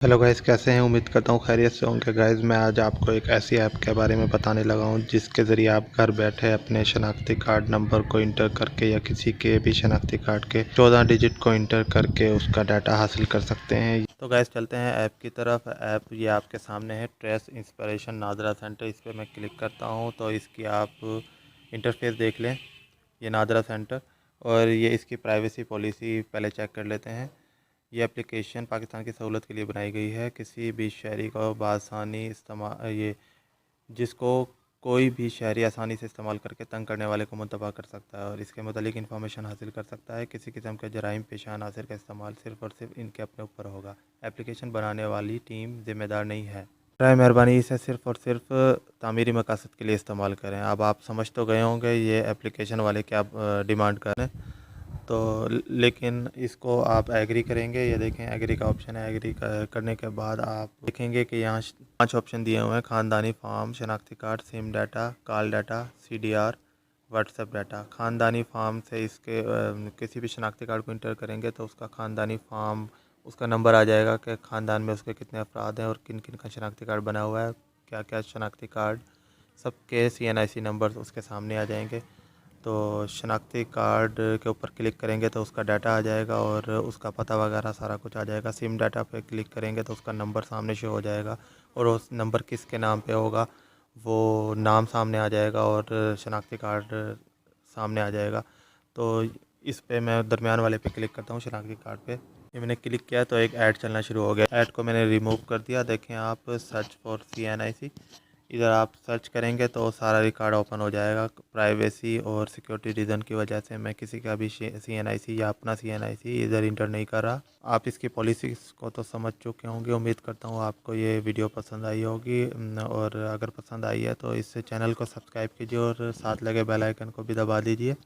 Hello guys, कैसे हैं? उम्मीद करता हूँ खैरियत से होंगे। गाइस, मैं आज आपको एक ऐसी ऐप के बारे में बताने लगा हूँ जिसके ज़रिए आप घर बैठे अपने शनाख्ती कार्ड नंबर को इंटर करके या किसी के भी शनाख्ती कार्ड के 14 डिजिट को इंटर करके उसका डाटा हासिल कर सकते हैं। तो गाइस, चलते हैं ऐप की तरफ। ऐप ये आपके सामने है, ट्रेस इंस्पिरेशन नादरा सेंटर। इस पर मैं क्लिक करता हूँ तो इसकी आप इंटरफेस देख लें। ये नादरा सेंटर और ये इसकी प्राइवेसी पॉलिसी पहले चेक कर लेते हैं। ये एप्लीकेशन पाकिस्तान की सहूलत के लिए बनाई गई है। किसी भी शहरी को बआसानी इस्तेमाल ये जिसको कोई भी शहरी आसानी से इस्तेमाल करके तंग करने वाले को मुंतबा कर सकता है और इसके मुतालिक इन्फॉर्मेशन हासिल कर सकता है। किसी किस्म के जराइम पेशा अनासर का इस्तेमाल सिर्फ़ और सिर्फ इनके अपने ऊपर होगा। एप्लीकेशन बनाने वाली टीम ज़िम्मेदार नहीं है। बराए मेहरबानी इसे सिर्फ़ और सिर्फ तामीरी मकासद के लिए इस्तेमाल करें। अब आप समझ तो गए होंगे ये एप्लीकेशन वाले क्या डिमांड कर रहे हैं। तो लेकिन इसको आप एग्री करेंगे। ये देखें, एग्री का ऑप्शन है। एग्री करने के बाद आप देखेंगे कि यहाँ 5 ऑप्शन दिए हुए हैं: ख़ानदानी फार्म, शनाख्ती card, SIM data, call data, CDR, WhatsApp data. ख़ानदानी फार्म से इसके किसी भी शनाख्ती कार्ड को इंटर करेंगे तो उसका ख़ानदानी फार्म, उसका नंबर आ जाएगा कि ख़ानदान में उसके कितने अफराद हैं और किन किन का शनाख्ती कार्ड बना हुआ है, क्या क्या शनाख्ती कार्ड, सबके CNIC नंबर उसके सामने आ जाएंगे। तो शनाख्ती कार्ड के ऊपर क्लिक करेंगे तो उसका डाटा आ जाएगा और उसका पता वगैरह सारा कुछ आ जाएगा। सिम डाटा पे क्लिक करेंगे तो उसका नंबर सामने शो हो जाएगा और उस नंबर किसके नाम पे होगा वो नाम सामने आ जाएगा और शनाख्ती कार्ड सामने आ जाएगा। तो इस पे मैं दरमियान वाले पे क्लिक करता हूँ, शनाख्ती कार्ड पे। ये मैंने क्लिक किया तो एक ऐड चलना शुरू हो गया। ऐड को मैंने रिमूव कर दिया। देखें आप, सर्च फॉर CNIC, इधर आप सर्च करेंगे तो सारा रिकॉर्ड ओपन हो जाएगा। प्राइवेसी और सिक्योरिटी रीज़न की वजह से मैं किसी का भी CNIC या अपना CNIC इधर इंटर नहीं कर रहा। आप इसकी पॉलिसीज़ को तो समझ चुके होंगे। उम्मीद करता हूँ आपको ये वीडियो पसंद आई होगी और अगर पसंद आई है तो इस चैनल को सब्सक्राइब कीजिए और साथ लगे बेल आइकन को भी दबा दीजिए।